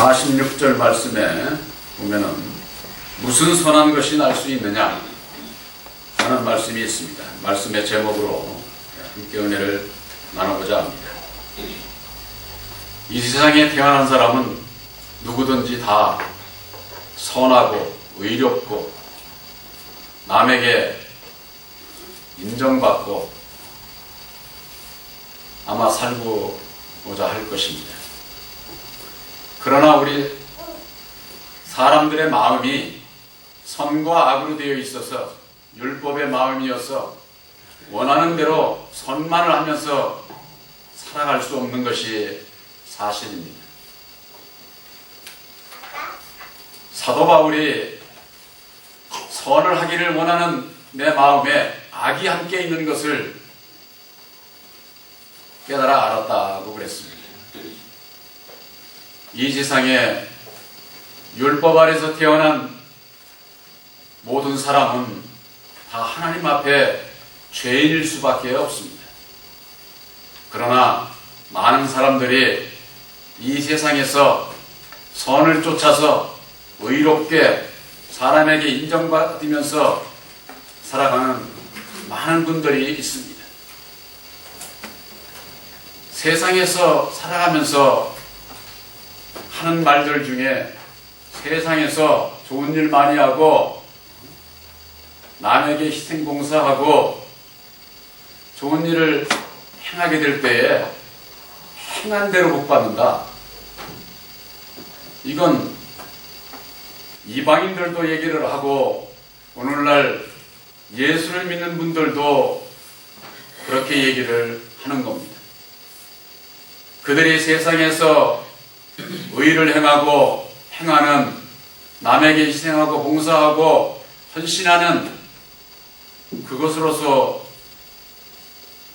46절 말씀에 보면은 무슨 선한 것이 날 수 있느냐 하는 말씀이 있습니다. 말씀의 제목으로 함께 은혜를 나눠보자 합니다. 이 세상에 태어난 사람은 누구든지 다 선하고 의롭고 남에게 인정받고 아마 살고자 할 것입니다. 그러나 우리 사람들의 마음이 선과 악으로 되어 있어서 율법의 마음이어서 원하는 대로 선만을 하면서 살아갈 수 없는 것이 사실입니다. 사도 바울이 선을 하기를 원하는 내 마음에 악이 함께 있는 것을 깨달아 알았다고 그랬습니다. 이 세상에 율법 아래서 태어난 모든 사람은 다 하나님 앞에 죄인일 수밖에 없습니다. 그러나 많은 사람들이 이 세상에서 선을 쫓아서 의롭게 사람에게 인정받으면서 살아가는 많은 분들이 있습니다. 세상에서 살아가면서 하는 말들 중에 세상에서 좋은 일 많이 하고 남에게 희생봉사하고 좋은 일을 행하게 될 때에 행한 대로 복받는다. 이건 이방인들도 얘기를 하고 오늘날 예수를 믿는 분들도 그렇게 얘기를 하는 겁니다. 그들이 세상에서 의를 행하고 행하는, 남에게 희생하고 봉사하고 헌신하는 그것으로서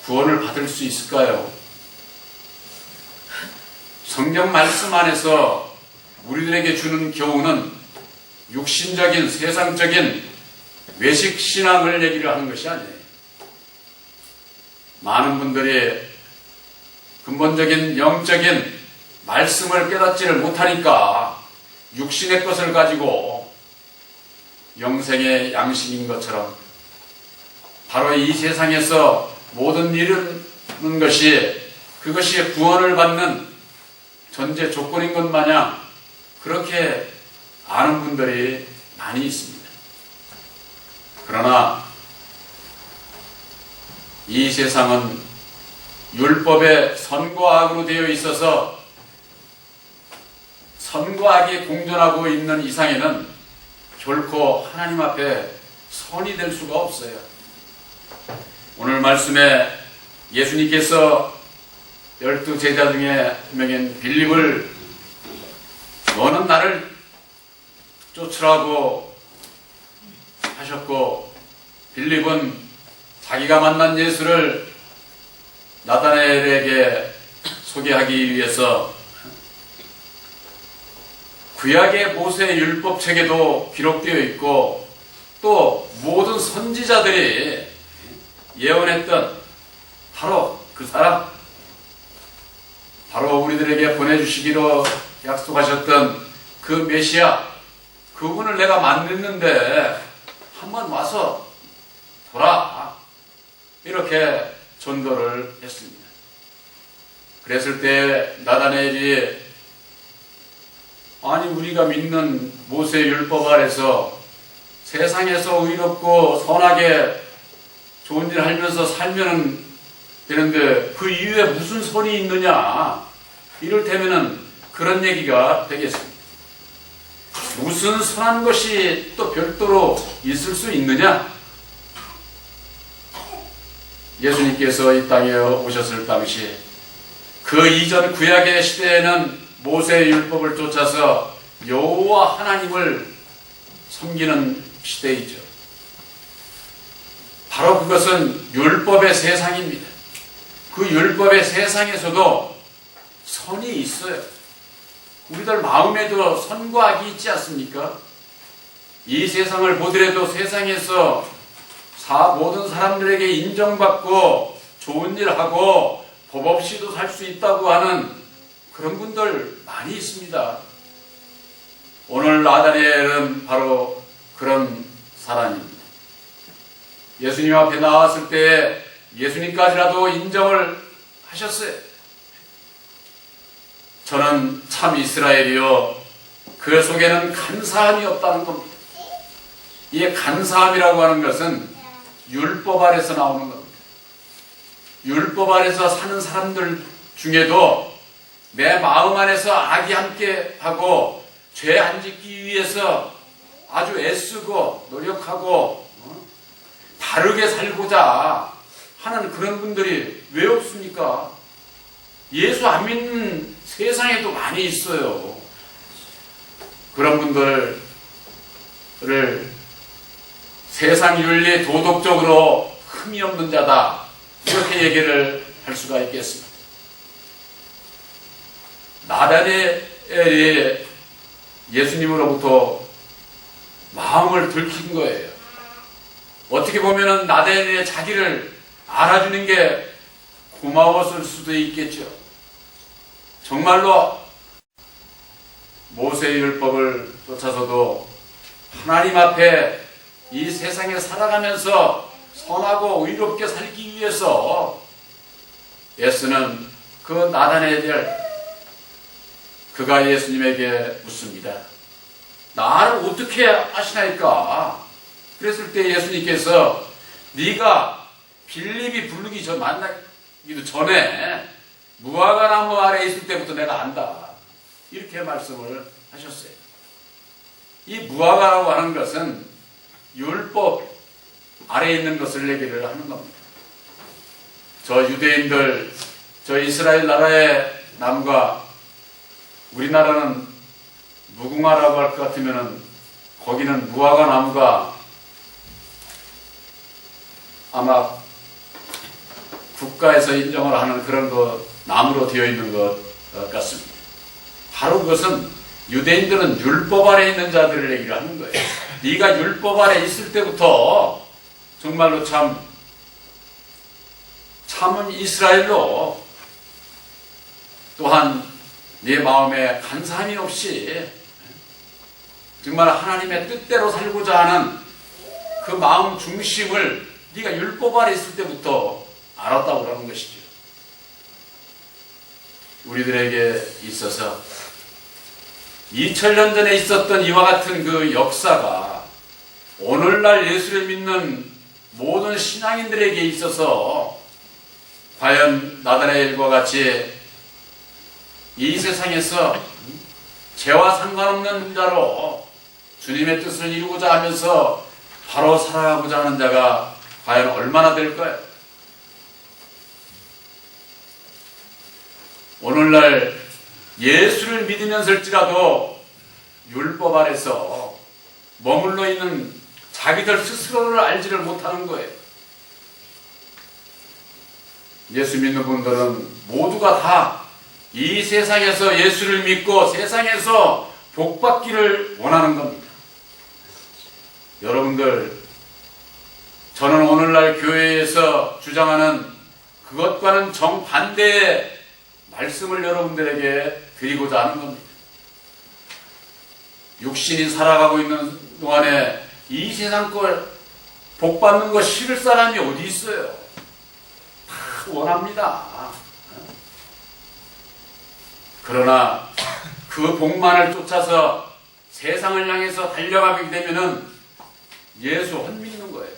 구원을 받을 수 있을까요? 성경 말씀 안에서 우리들에게 주는 교훈은 육신적인 세상적인 외식 신앙을 얘기를 하는 것이 아니에요. 많은 분들이 근본적인 영적인 말씀을 깨닫지를 못하니까 육신의 것을 가지고 영생의 양식인 것처럼 바로 이 세상에서 모든 이루는 것이 그것이 구원을 받는 전제 조건인 것 마냥 그렇게 아는 분들이 많이 있습니다. 그러나 이 세상은 율법의 선과 악으로 되어 있어서 선과 악이 공존하고 있는 이상에는 결코 하나님 앞에 선이 될 수가 없어요. 오늘 말씀에 예수님께서 12 제자 중에 한 명인 빌립을 너는 나를 쫓으라고 하셨고 빌립은 자기가 만난 예수를 나다나엘에게 소개하기 위해서 구약의 모세 율법책에도 기록되어 있고 또 모든 선지자들이 예언했던 바로 그 사람, 바로 우리들에게 보내주시기로 약속하셨던 그 메시아, 그분을 내가 만났는데 한번 와서 보라, 이렇게 전도를 했습니다. 그랬을 때 나다나엘이 아니 우리가 믿는 모세 율법 아래서 세상에서 의롭고 선하게 좋은 일 하면서 살면 되는데 그 이유에 무슨 선이 있느냐, 이를테면은 그런 얘기가 되겠습니다. 무슨 선한 것이 또 별도로 있을 수 있느냐? 예수님께서 이 땅에 오셨을 당시 그 이전 구약의 시대에는 모세의 율법을 쫓아서 여호와 하나님을 섬기는 시대이죠. 바로 그것은 율법의 세상입니다. 그 율법의 세상에서도 선이 있어요. 우리들 마음에도 선과 악이 있지 않습니까? 이 세상을 보더라도 세상에서 모든 사람들에게 인정받고 좋은 일 하고 법 없이도 살 수 있다고 하는 그런 분들 많이 있습니다. 오늘 나다니엘은 바로 그런 사람입니다. 예수님 앞에 나왔을 때 예수님까지라도 인정을 하셨어요. 저는 참 이스라엘이요, 그 속에는 간사함이 없다는 겁니다. 이 간사함이라고 하는 것은 율법 아래서 나오는 겁니다. 율법 아래서 사는 사람들 중에도 내 마음 안에서 악이 함께 하고 죄 안 짓기 위해서 아주 애쓰고 노력하고 다르게 살고자 하는 그런 분들이 왜 없습니까? 예수 안 믿는 세상에도 많이 있어요. 그런 분들을 세상 윤리 도덕적으로 흠이 없는 자다, 이렇게 얘기를 할 수가 있겠습니다. 나다니엘이 예수님으로부터 마음을 들킨 거예요. 어떻게 보면 나다니엘이 자기를 알아주는 게 고마웠을 수도 있겠죠. 정말로 모세의 율법을 쫓아서도 하나님 앞에 이 세상에 살아가면서 선하고 의롭게 살기 위해서 애쓰는 그 나다니엘, 그가 예수님에게 묻습니다. 나를 어떻게 아시나이까? 그랬을 때 예수님께서 네가 빌립이 부르기 전, 만나기도 전에 무화과 나무 아래 있을 때부터 내가 안다, 이렇게 말씀을 하셨어요. 이 무화과라고 하는 것은 율법 아래에 있는 것을 얘기를 하는 겁니다. 저 유대인들, 저 이스라엘 나라의 나무가, 우리나라는 무궁화라고 할 것 같으면 거기는 무화과 나무가 아마 국가에서 인정을 하는 그런 나무로 되어 있는 것 같습니다. 바로 그것은 유대인들은 율법 아래 있는 자들을 얘기를 하는 거예요. 네가 율법 아래 있을 때부터 정말로 참은 이스라엘로, 또한 네 마음에 간사함이 없이 정말 하나님의 뜻대로 살고자 하는 그 마음 중심을 네가 율법 아래 있을 때부터 알았다고 그러는 것이죠. 우리들에게 있어서 2000년 전에 있었던 이와 같은 그 역사가 오늘날 예수를 믿는 모든 신앙인들에게 있어서 과연 나다나엘과 같이 이 세상에서 죄와 상관없는 자로 주님의 뜻을 이루고자 하면서 바로 살아가고자 하는 자가 과연 얼마나 될까요? 오늘날 예수를 믿으면서일지라도 율법 아래서 머물러 있는 자기들 스스로를 알지를 못하는 거예요. 예수 믿는 분들은 모두가 다 이 세상에서 예수를 믿고 세상에서 복받기를 원하는 겁니다. 여러분들, 저는 오늘날 교회에서 주장하는 그것과는 정반대의 말씀을 여러분들에게 드리고자 하는 겁니다. 육신이 살아가고 있는 동안에 이 세상 걸 복받는 거 싫을 사람이 어디 있어요? 다 원합니다. 그러나 그 복만을 쫓아서 세상을 향해서 달려가게 되면은 예수 안 믿는 거예요.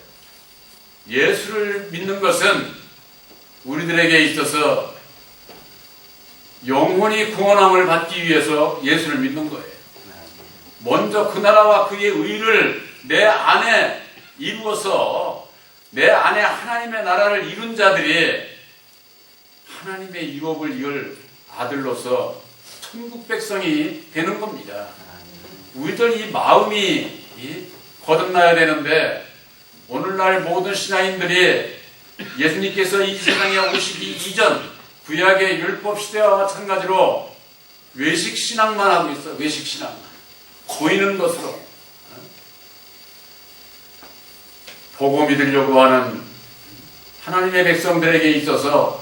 예수를 믿는 것은 우리들에게 있어서 영혼이 구원함을 받기 위해서 예수를 믿는 거예요. 먼저 그 나라와 그의 의를 내 안에 이루어서 내 안에 하나님의 나라를 이룬 자들이 하나님의 유업을 이을 아들로서 천국 백성이 되는 겁니다. 우리들 이 마음이 거듭나야 되는데, 오늘날 모든 신앙인들이 예수님께서 이 세상에 오시기 이전 구약의 율법 시대와 마찬가지로 외식 신앙만 하고 있어. 외식 신앙만 보이는 것으로 보고 믿으려고 하는 하나님의 백성들에게 있어서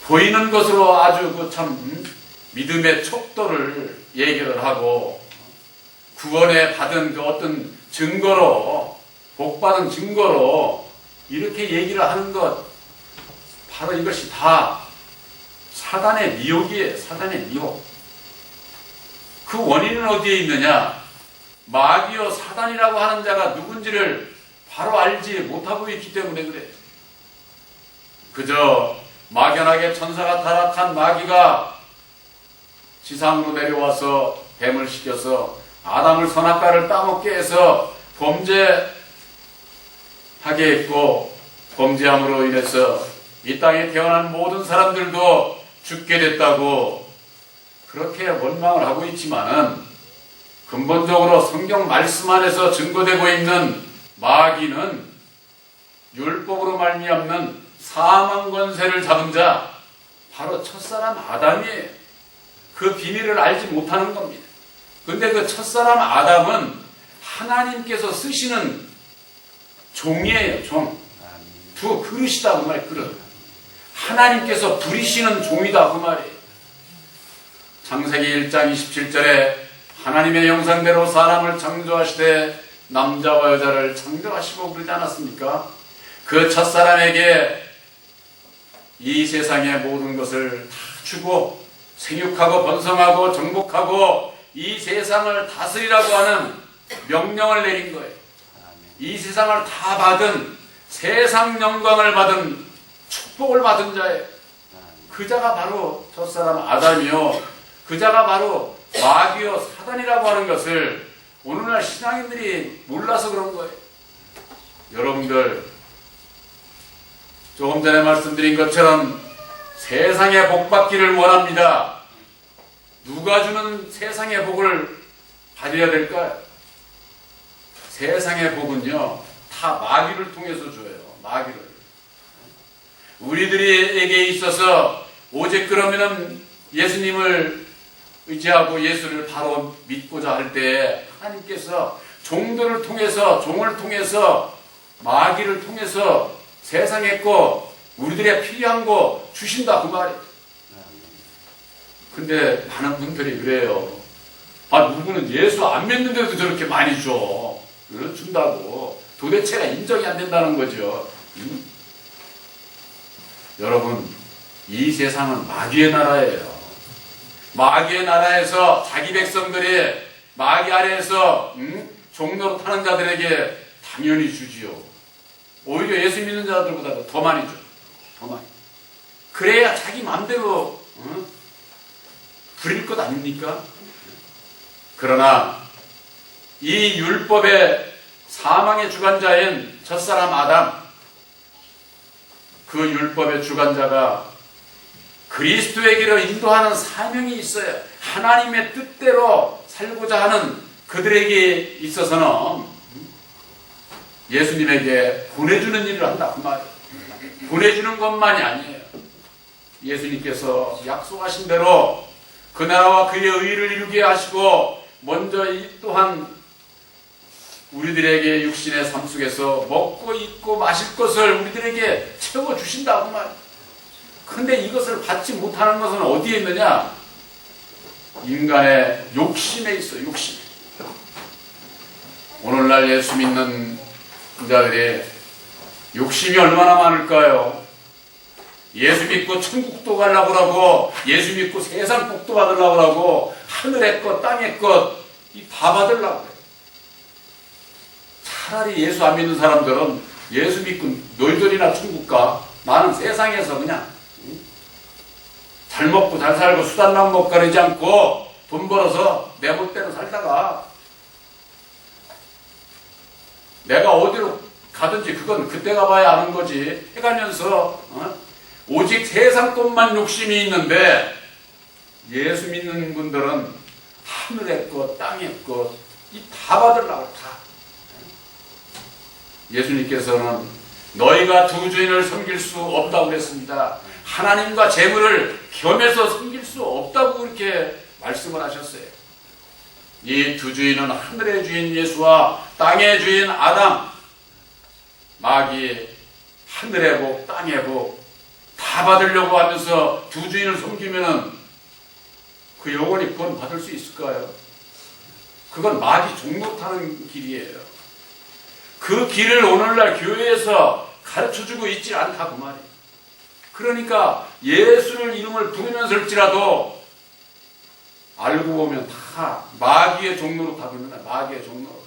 보이는 것으로 아주 그 참 믿음의 척도를 얘기를 하고 구원에 받은 그 어떤 증거로, 복받은 증거로 이렇게 얘기를 하는 것, 바로 이것이 다 사단의 미혹이에요. 사단의 미혹. 그 원인은 어디에 있느냐? 마귀요 사단이라고 하는 자가 누군지를 바로 알지 못하고 있기 때문에 그래. 그저 막연하게 천사가 타락한 마귀가 지상으로 내려와서 뱀을 시켜서 아담을 선악과를 따먹게 해서 범죄하게 했고, 범죄함으로 인해서 이 땅에 태어난 모든 사람들도 죽게 됐다고 그렇게 원망을 하고 있지만은, 근본적으로 성경 말씀 안에서 증거되고 있는 마귀는 율법으로 말미암는 사망 권세를 잡은 자, 바로 첫사람 아담이에요. 그 비밀을 알지 못하는 겁니다. 근데 그 첫사람 아담은 하나님께서 쓰시는 종이에요. 종. 두 그릇이다 그 말이에요. 그릇. 하나님께서 부리시는 종이다 그 말이에요. 창세기 1장 27절에 하나님의 형상대로 사람을 창조하시되 남자와 여자를 창조하시고 그러지 않았습니까? 그 첫사람에게 이 세상의 모든 것을 다 주고 생육하고 번성하고 정복하고 이 세상을 다스리라고 하는 명령을 내린 거예요. 이 세상을 다 받은, 세상 영광을 받은, 축복을 받은 자예요. 그 자가 바로 첫사람 아담이요, 그 자가 바로 마귀요 사단이라고 하는 것을 오늘날 신앙인들이 몰라서 그런 거예요. 여러분들, 조금 전에 말씀드린 것처럼 세상의 복 받기를 원합니다. 누가 주는 세상의 복을 받아야 될까요? 세상의 복은요, 다 마귀를 통해서 줘요. 마귀를. 우리들에게 있어서 오직 그러면은 예수님을 의지하고 예수를 바로 믿고자 할 때 하나님께서 종들을 통해서, 종을 통해서, 마귀를 통해서 세상에 거, 우리들의 필요한 거 주신다 그 말이에요. 근데 많은 분들이 그래요. 아, 누구는 예수 안 믿는데도 저렇게 많이 줘. 준다고. 도대체가 인정이 안 된다는 거죠. 여러분, 이 세상은 마귀의 나라예요. 마귀의 나라에서 자기 백성들이 마귀 아래에서 종로로 타는 자들에게 당연히 주지요. 오히려 예수 믿는 자들보다 더 많이 줘. 더 많이. 그래야 자기 마음대로 부릴 것 아닙니까? 그러나 이 율법의 사망의 주관자인 첫사람 아담, 그 율법의 주관자가 그리스도에게로 인도하는 사명이 있어요. 하나님의 뜻대로 살고자 하는 그들에게 있어서는 예수님에게 보내주는 일을 한다 그 말이에요. 보내주는 것만이 아니에요. 예수님께서 약속하신 대로 그 나라와 그의 의를 이루게 하시고, 먼저 이 또한 우리들에게 육신의 삶 속에서 먹고 입고 마실 것을 우리들에게 채워주신다 그 말이에요. 근데 이것을 받지 못하는 것은 어디에 있느냐? 인간의 욕심에 있어요. 욕심. 오늘날 예수 믿는 자들의 욕심이 얼마나 많을까요? 예수 믿고 천국도 가려고 하고, 예수 믿고 세상 복도 받으려고 하고, 하늘의 것 땅의 것 다 받으려고 해요. 차라리 예수 안 믿는 사람들은 예수 믿고 너희들이나 천국 가, 나는 세상에서 그냥 잘 먹고 잘 살고 수단만 못 가리지 않고 돈 벌어서 내 멋대로 살다가 내가 어디로 가든지 그건 그때 가봐야 아는 거지 해가면서 오직 세상 것만 욕심이 있는데, 예수 믿는 분들은 하늘의 것 땅의 것 이 다 받으려고 다. 예수님께서는 너희가 두 주인을 섬길 수 없다고 그랬습니다. 하나님과 재물을 겸해서 섬길 수 없다고 그렇게 말씀을 하셨어요. 이 두 주인은 하늘의 주인 예수와 땅의 주인 아담, 마귀 하늘의 복 땅의 복 다 받으려고 하면서 두 주인을 섬기면은 그 영혼이 구원 받을 수 있을까요? 그건 마귀 종로 타는 길이에요. 그 길을 오늘날 교회에서 가르쳐주고 있지 않다 그 말이에요. 그러니까 예수를 이름을 부르면서일지라도 알고 보면 다 마귀의 종로로 타고 있는 거야. 마귀의 종로로.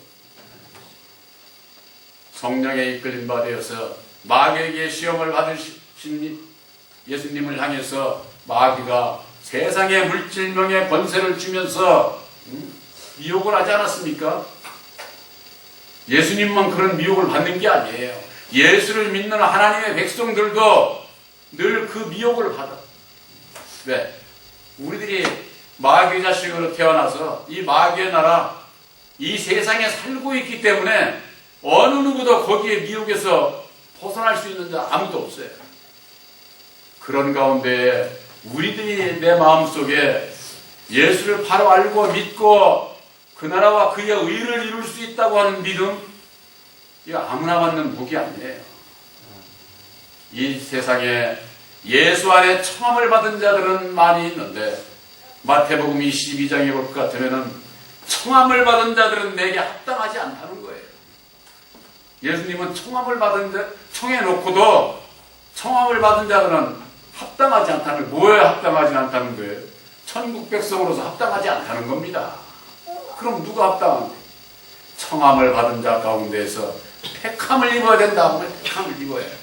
성령에 이끌린 바 되어서 마귀에게 시험을 받으신 예수님을 향해서 마귀가 세상의 물질명의 권세를 주면서 미혹을 하지 않았습니까? 예수님만 그런 미혹을 받는 게 아니에요. 예수를 믿는 하나님의 백성들도 늘 그 미혹을 받아. 왜? 우리들이 마귀 자식으로 태어나서 이 마귀의 나라, 이 세상에 살고 있기 때문에 어느 누구도 거기에 미혹에서 벗어날 수 있는 자 아무도 없어요. 그런 가운데 우리들이 내 마음속에 예수를 바로 알고 믿고 그 나라와 그의 의를 이룰 수 있다고 하는 믿음, 이거 아무나 받는 복이 아니에요. 이 세상에 예수 안에 청함을 받은 자들은 많이 있는데 마태복음 22장에 볼 것 같으면 청함을 받은 자들은 내게 합당하지 않다는 거예요. 예수님은 청함을 받은 자, 청해놓고도 청함을 받은 자들은 합당하지 않다는, 뭐에 합당하지 않다는 거예요? 천국 백성으로서 합당하지 않다는 겁니다. 그럼 누가 합당한데? 청함을 받은 자 가운데에서 택함을 입어야 된다 하면 택함을 입어야 해요.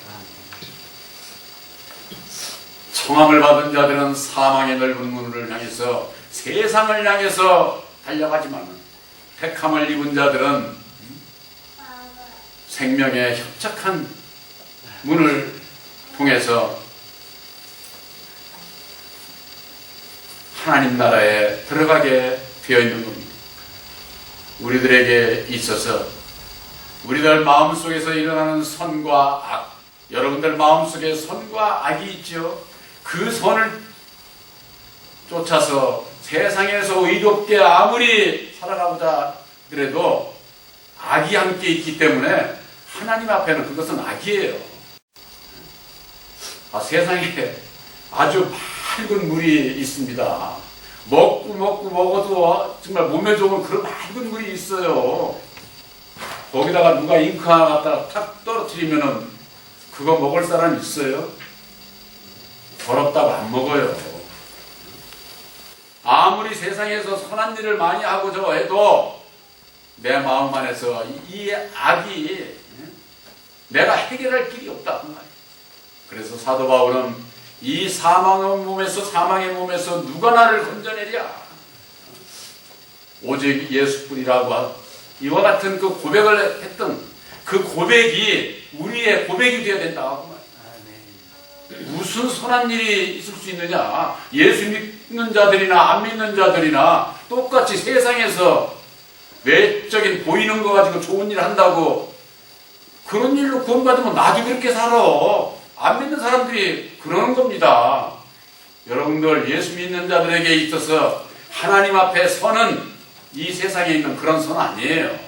청함을 받은 자들은 사망의 넓은 문을 향해서 세상을 향해서 달려가지만 택함을 입은 자들은 생명의 협착한 문을 통해서 하나님 나라에 들어가게 되어 있는 겁니다. 우리들에게 있어서 우리들 마음속에서 일어나는 선과 악, 여러분들 마음속에 선과 악이 있죠. 그 선을 쫓아서 세상에서 의롭게 아무리 살아가보자 그래도 악이 함께 있기 때문에 하나님 앞에는 그것은 악이에요. 세상에 아주 맑은 물이 있습니다. 먹어도 정말 몸에 좋은 그런 맑은 물이 있어요. 거기다가 누가 잉크 하나 갖다가 탁 떨어뜨리면은 그거 먹을 사람 있어요? 더럽다고 안 먹어요. 아무리 세상에서 선한 일을 많이 하고자 해도 내 마음 안에서 이 악이 내가 해결할 길이 없다 그 말이에요. 그래서 사도 바울은 이 사망의 몸에서 누가 나를 건져내랴? 오직 예수뿐이라고 이와 같은 그 고백을 했던 그 고백이 우리의 고백이 되어야 된다 그 말이에요. 무슨 선한 일이 있을 수 있느냐? 예수 믿는 자들이나 안 믿는 자들이나 똑같이 세상에서 외적인 보이는 거 가지고 좋은 일 한다고 그런 일로 구원받으면 나도 그렇게 살아. 안 믿는 사람들이 그러는 겁니다. 여러분들 예수 믿는 자들에게 있어서 하나님 앞에 서는 이 세상에 있는 그런 선 아니에요.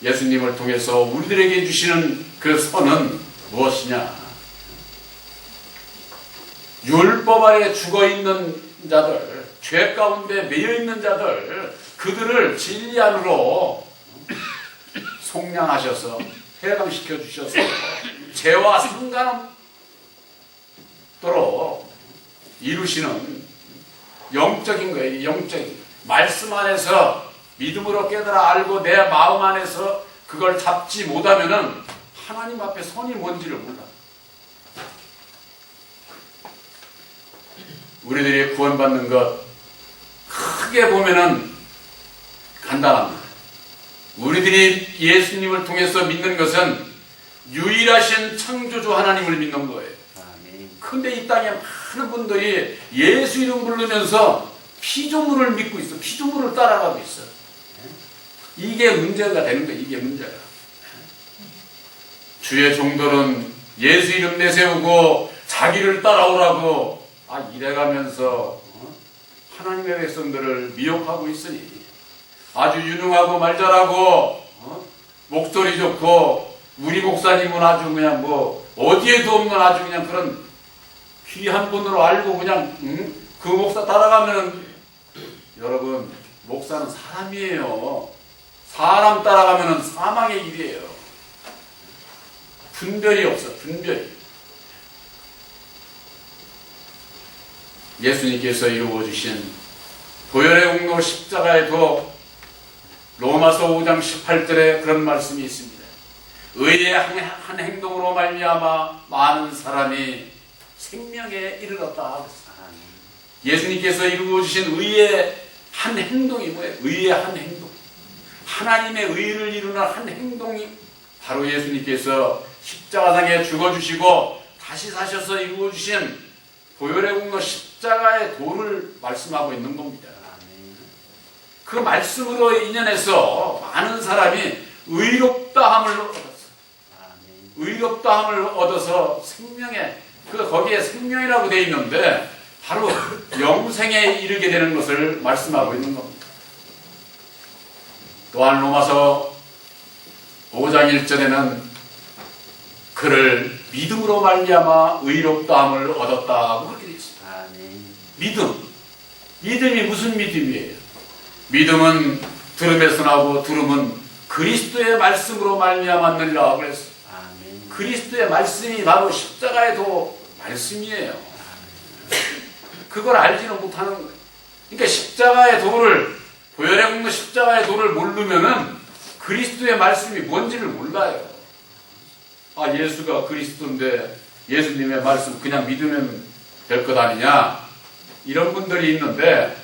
예수님을 통해서 우리들에게 주시는 그 선은 무엇이냐? 율법 아래 죽어있는 자들, 죄 가운데 매여있는 자들, 그들을 진리 안으로 속량하셔서 해방시켜 주셔서 죄와 상관없도록 이루시는 영적인 거예요. 영적인 말씀 안에서 믿음으로 깨달아 알고 내 마음 안에서 그걸 잡지 못하면은 하나님 앞에 선이 뭔지를 몰라. 우리들이 구원받는 것 크게 보면은 간단합니다. 우리들이 예수님을 통해서 믿는 것은 유일하신 창조주 하나님을 믿는 거예요. 근데 이 땅에 많은 분들이 예수 이름 부르면서 피조물을 믿고 있어. 피조물을 따라가고 있어. 이게 문제가 되는 거예요. 이게 문제가. 주의 종들은 예수 이름 내세우고 자기를 따라오라고 이래가면서 하나님의 백성들을 미혹하고 있으니 아주 유능하고 말 잘하고 목소리 좋고 우리 목사님은 아주 그냥 어디에도 없는 아주 그냥 그런 귀한 분으로 알고 그냥 그 목사 따라가면 여러분 목사는 사람이에요. 사람 따라가면 사망의 길이에요. 분별이 없어, 분별이. 예수님께서 이루어주신 보혈의 공로 십자가의 도, 로마서 5장 18절에 그런 말씀이 있습니다. 의의 한 행동으로 말미암아 많은 사람이 생명에 이르렀다. 예수님께서 이루어주신 의의 한 행동이 뭐예요? 의의 한 행동. 하나님의 의를 이루는 한 행동이 바로 예수님께서 십자가상에 죽어주시고 다시 사셔서 이루어주신 보혈의 공로 십자가의 도를 말씀하고 있는 겁니다. 그 말씀으로 인연해서 많은 사람이 의롭다함을 얻었어요. 의롭다함을 얻어서 생명에, 거기에 생명이라고 되어 있는데 바로 영생에 이르게 되는 것을 말씀하고 있는 겁니다. 또한 로마서 5장 1절에는 그를 믿음으로 말미암아 의롭다함을 얻었다고 하게 되어 있습니다. 믿음. 믿음이 무슨 믿음이에요? 믿음은 들음에서 나고 들음은 그리스도의 말씀으로 말미암았느니라 그랬어요. 그리스도의 말씀이 바로 십자가의 도 말씀이에요. 그걸 알지는 못하는 거예요. 그러니까 십자가의 도를, 보혈의 공로 십자가의 도를 모르면은 그리스도의 말씀이 뭔지를 몰라요. 아, 예수가 그리스도인데 예수님의 말씀 그냥 믿으면 될 것 아니냐? 이런 분들이 있는데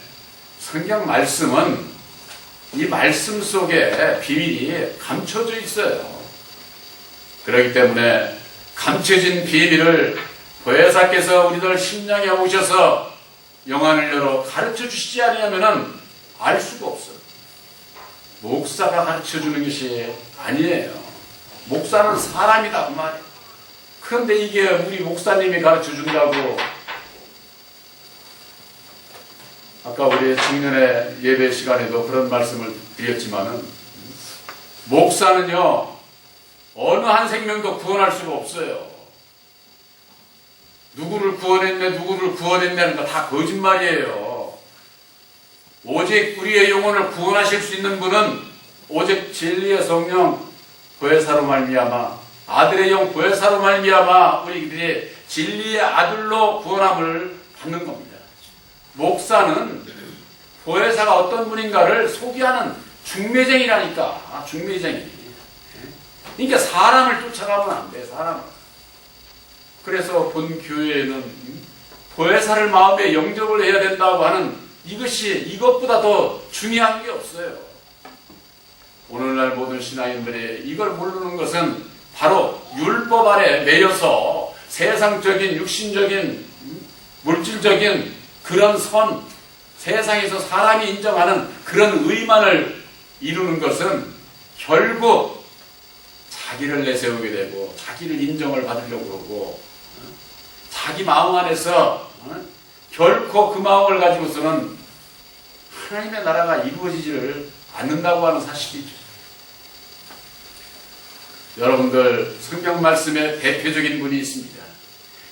성경 말씀은 이 말씀 속에 비밀이 감춰져 있어요. 그렇기 때문에 감춰진 비밀을 보혜사께서 우리들 심령에 오셔서 영안을 열어 가르쳐 주시지 않으면은 알 수가 없어요. 목사가 가르쳐 주는 것이 아니에요. 목사는 사람이다 그 말이에요. 그런데 이게 우리 목사님이 가르쳐 준다고, 아까 우리 청년의 예배 시간에도 그런 말씀을 드렸지만은, 목사는요 어느 한 생명도 구원할 수가 없어요. 누구를 구원했냐는 거 다 거짓말이에요. 오직 우리의 영혼을 구원하실 수 있는 분은 오직 진리의 성령 보혜사로 말미암아, 아들의 영 보혜사로 말미암아 우리들이 진리의 아들로 구원함을 받는 겁니다. 목사는 보혜사가 어떤 분인가를 소개하는 중매쟁이라니까. 중매쟁이. 그러니까 사람을 쫓아가면 안 돼. 사람을. 그래서 본 교회에는 보혜사를 마음에 영접을 해야 된다고 하는 이것보다 더 중요한 게 없어요. 오늘날 모든 신앙인들이 이걸 모르는 것은 바로 율법 아래 매여서 세상적인, 육신적인, 물질적인 그런 세상에서 사람이 인정하는 그런 의만을 이루는 것은 결국 자기를 내세우게 되고 자기를 인정을 받으려고 그러고 자기 마음 안에서 결코 그 마음을 가지고서는 하나님의 나라가 이루어지지를 않는다고 하는 사실이죠. 여러분들 성경 말씀에 대표적인 분이 있습니다.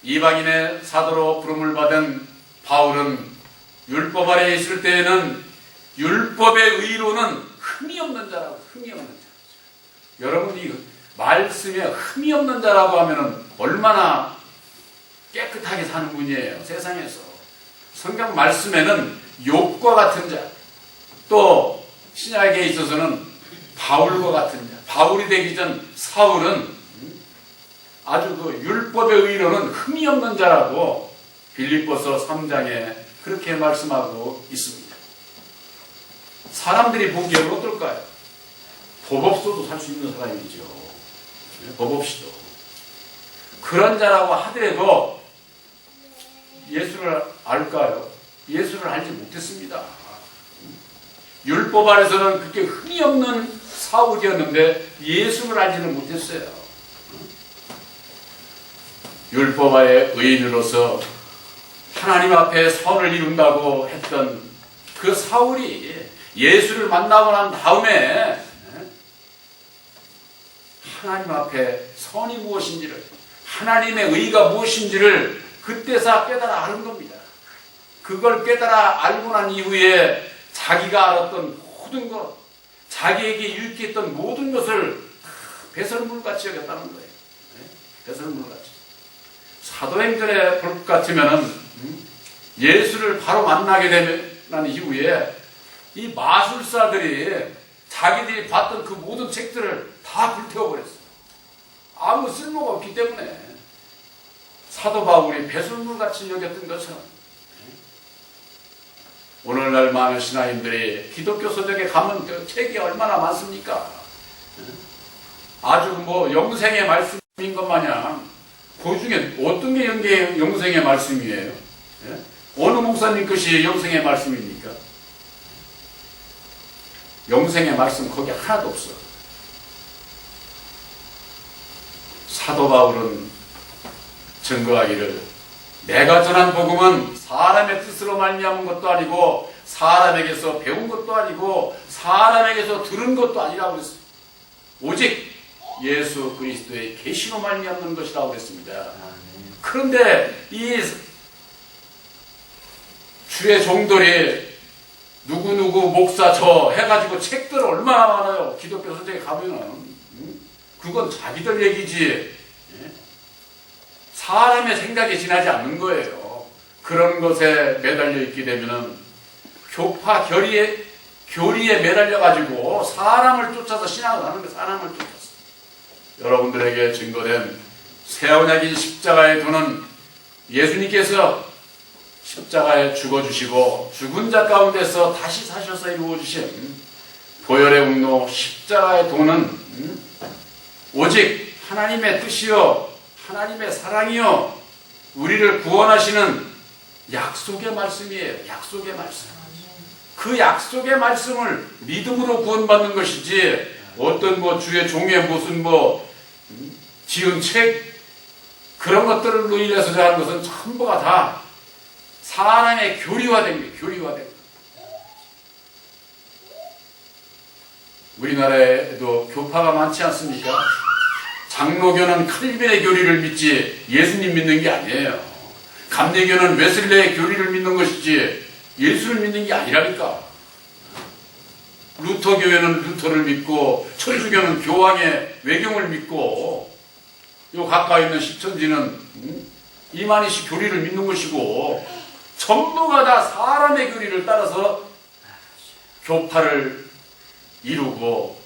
이방인의 사도로 부름을 받은 바울은 율법 아래에 있을 때에는 율법의 의로는 흠이 없는 자라고, 흠이 없는 자. 여러분이 말씀에 흠이 없는 자라고 하면은 얼마나 깨끗하게 사는 분이에요, 세상에서. 성경 말씀에는 욥과 같은 자, 또 신약에 있어서는 바울과 같은 자, 바울이 되기 전 사울은 아주 그 율법의 의로는 흠이 없는 자라고 빌립보서 3장에 그렇게 말씀하고 있습니다. 사람들이 보기에 어떨까요? 법 없어도 살 수 있는 사람이죠. 법 없이도. 그런 자라고 하더라도 예수를 알까요? 예수를 알지 못했습니다. 율법 아래서는 그렇게 흠이 없는 사울이었는데 예수를 알지는 못했어요. 율법 아래 의인으로서 하나님 앞에 선을 이룬다고 했던 그 사울이 예수를 만나고 난 다음에 하나님 앞에 선이 무엇인지를, 하나님의 의가 무엇인지를 그때서 깨달아 아는 겁니다. 그걸 깨달아 알고 난 이후에 자기가 알았던 모든 것, 자기에게 유익했던 모든 것을 배설물같이 여겼다는 거예요. 배설물같이. 사도행전에 볼 것 같으면 예수를 바로 만나게 되는 이후에 이 마술사들이 자기들이 봤던 그 모든 책들을 다 불태워버렸어요. 아무 쓸모가 없기 때문에 사도 바울이 배설물같이 여겼던 것은 오늘날 많은 신앙인들이 기독교 서적에 가면 그 책이 얼마나 많습니까? 아주 영생의 말씀인 것 마냥 그 중에 어떤 게 영생의 말씀이에요? 어느 목사님 것이 영생의 말씀입니까? 영생의 말씀 거기 하나도 없어. 사도 바울은 증거하기를 내가 전한 복음은 사람의 뜻으로 말미암은 것도 아니고 사람에게서 배운 것도 아니고 사람에게서 들은 것도 아니라고 그랬어요. 오직 예수 그리스도의 계시로 말미암는 것이라고 그랬습니다. 그런데 이 주의 종들이 누구누구 목사 저 해가지고 책들 얼마나 많아요. 기독교 서적에 가면은 그건 자기들 얘기지 사람의 생각이 지나지 않는 거예요. 그런 것에 매달려 있게 되면은 교파 교리에 매달려가지고 사람을 쫓아서 신앙을 하는 거예요. 사람을 쫓아서. 여러분들에게 증거된 새언약인 십자가의 도는 예수님께서 십자가에 죽어주시고 죽은 자 가운데서 다시 사셔서 이루어주신 보혈의 운노 십자가의 도는 오직 하나님의 뜻이요 하나님의 사랑이요 우리를 구원하시는 약속의 말씀이에요. 약속의 말씀. 그 약속의 말씀을 믿음으로 구원받는 것이지 어떤 주의 종의 무슨 지은 책 그런 것들로 인해서 하는 것은 전부가 다 사람의 교리화된 거예요. 교리화된 거예요. 우리나라에도 교파가 많지 않습니까? 장로교는 칼빈의 교리를 믿지 예수님 믿는 게 아니에요. 감리교는 웨슬레의 교리를 믿는 것이지 예수를 믿는 게 아니라니까. 루터교회는 루터를 믿고 천주교는 교황의 외경을 믿고 요 가까이 있는 십천지는 이만희씨 교리를 믿는 것이고 전부가 다 사람의 교리를 따라서 교파를 이루고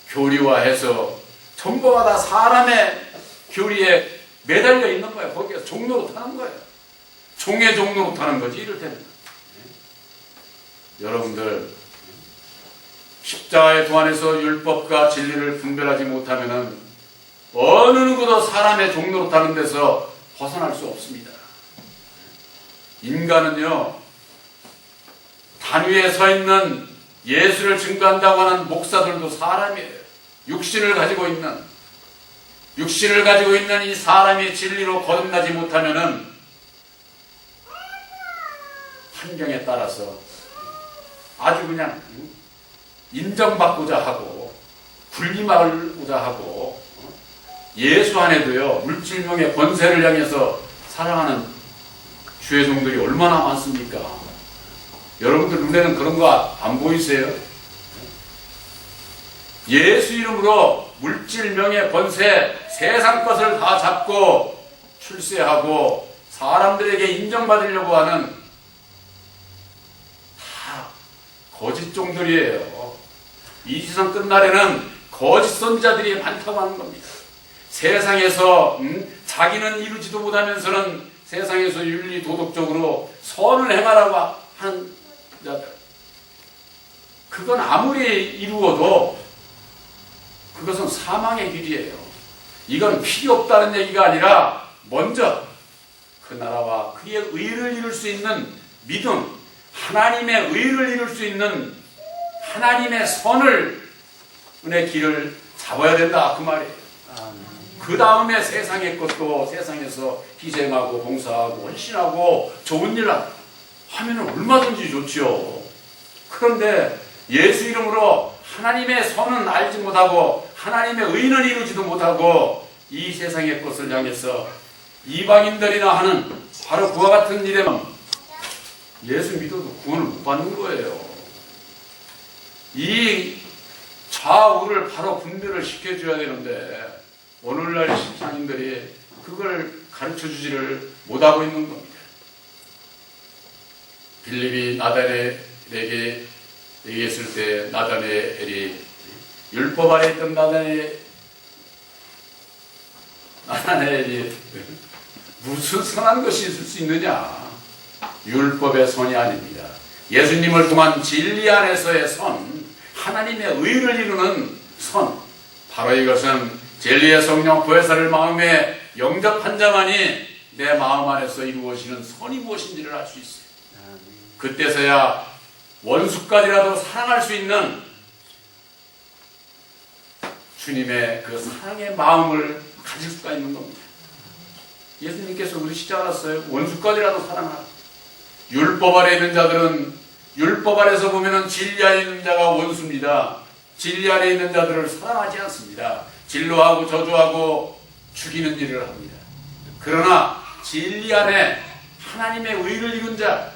교리화해서 전부가 다 사람의 교리에 매달려 있는 거예요. 거기에서 종로로 타는 거예요. 종의 종로로 타는 거지 이를테면. 여러분들 십자가의 도 안에서 율법과 진리를 분별하지 못하면은 어느 누구도 사람의 종로로 타는 데서 벗어날 수 없습니다. 인간은요 단 위에 서 있는 예수를 증거한다고 하는 목사들도 사람이에요. 육신을 가지고 있는 이 사람이 진리로 거듭나지 못하면은 환경에 따라서 아주 그냥 인정받고자 하고 군림하고자 하고 예수 안에도요 물질명의 권세를 향해서 살아가는 주의 종들이 얼마나 많습니까? 여러분들 눈에는 그런 거 안 보이세요? 예수 이름으로 물질, 명예, 권세, 세상 것을 다 잡고 출세하고 사람들에게 인정받으려고 하는 다 거짓 종들이에요. 이 세상 끝날에는 거짓 선지자들이 많다고 하는 겁니다. 세상에서 자기는 이루지도 못하면서는 세상에서 윤리 도덕적으로 선을 행하라고 하는 자들, 그건 아무리 이루어도 그것은 사망의 길이에요. 이건 필요 없다는 얘기가 아니라 먼저 그 나라와 그의 의를 이룰 수 있는 믿음, 하나님의 의를 이룰 수 있는 하나님의 선을 은의 길을 잡아야 된다 그 말이에요. 그 다음에 세상의 것도 세상에서 희생하고 봉사하고 헌신하고 좋은 일 하면 얼마든지 좋지요. 그런데 예수 이름으로 하나님의 선은 알지 못하고 하나님의 의는 이루지도 못하고 이 세상의 것을 향해서 이방인들이나 하는 바로 그와 같은 일에만 예수 믿어도 구원을 못 받는 거예요. 이 좌우를 바로 분별을 시켜줘야 되는데 오늘날 신앙인들이 그걸 가르쳐주지를 못하고 있는 겁니다. 빌립이 나다나엘에게 얘기했을 때 나다나엘이 율법 아래 있던 나다나엘이 무슨 선한 것이 있을 수 있느냐? 율법의 선이 아닙니다. 예수님을 통한 진리 안에서의 선, 하나님의 의를 이루는 선, 바로 이것은 진리의 성령 보혜사를 마음에 영접한 자만이 내 마음 안에서 이루어지는 선이 무엇인지를 알 수 있어요. 그때서야 원수까지라도 사랑할 수 있는 주님의 그 사랑의 마음을 가질 수가 있는 겁니다. 예수님께서 그러시지 않았어요? 원수까지라도 사랑하라. 율법 아래 있는 자들은 율법 아래서 보면은 진리 안에 있는 자가 원수입니다. 진리 안에 있는 자들을 사랑하지 않습니다. 진노하고 저주하고 죽이는 일을 합니다. 그러나 진리 안에 하나님의 의를 이룬 자,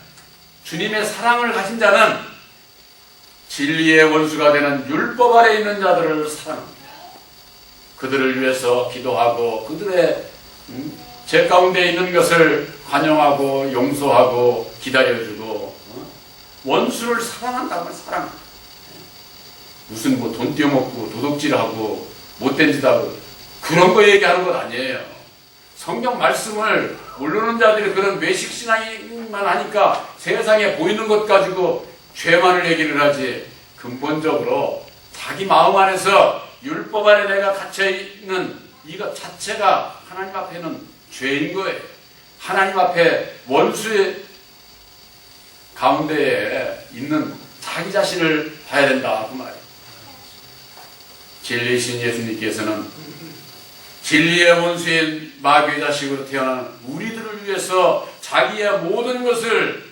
주님의 사랑을 가진 자는 진리의 원수가 되는 율법 아래 있는 자들을 사랑합니다. 그들을 위해서 기도하고 그들의 죄 가운데 있는 것을 관용하고 용서하고 기다려주고 원수를 사랑한다면 사랑합니다. 무슨 뭐 돈 떼어먹고 도둑질하고 못된 짓 하고 그런 거 얘기하는 건 아니에요. 성경 말씀을 모르는 자들이 그런 외식 신앙만 하니까 세상에 보이는 것 가지고 죄만을 얘기를 하지, 근본적으로 자기 마음 안에서 율법 안에 내가 갇혀있는 이것 자체가 하나님 앞에는 죄인 거예요. 하나님 앞에 원수의 가운데에 있는 자기 자신을 봐야 된다 그 말이에요. 진리이신 예수님께서는 진리의 원수인 마귀의 자식으로 태어난 우리들을 위해서 자기의 모든 것을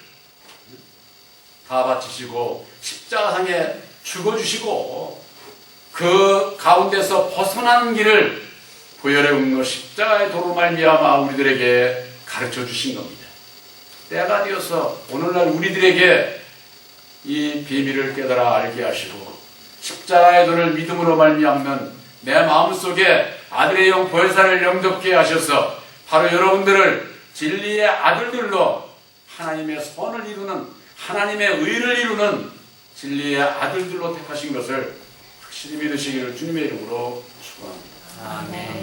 다 바치시고 십자가상에 죽어주시고 그 가운데서 벗어나는 길을 보혈의 음로 십자가의 도로 말미암아 우리들에게 가르쳐 주신 겁니다. 때가 되어서 오늘날 우리들에게 이 비밀을 깨달아 알게 하시고 십자가의 도를 믿음으로 말미암는 내 마음속에 아들의 영 보혜사를 영접케 하셔서 바로 여러분들을 진리의 아들들로 하나님의 선을 이루는, 하나님의 의를 이루는 진리의 아들들로 택하신 것을 확실히 믿으시기를 주님의 이름으로 축원합니다. 아멘.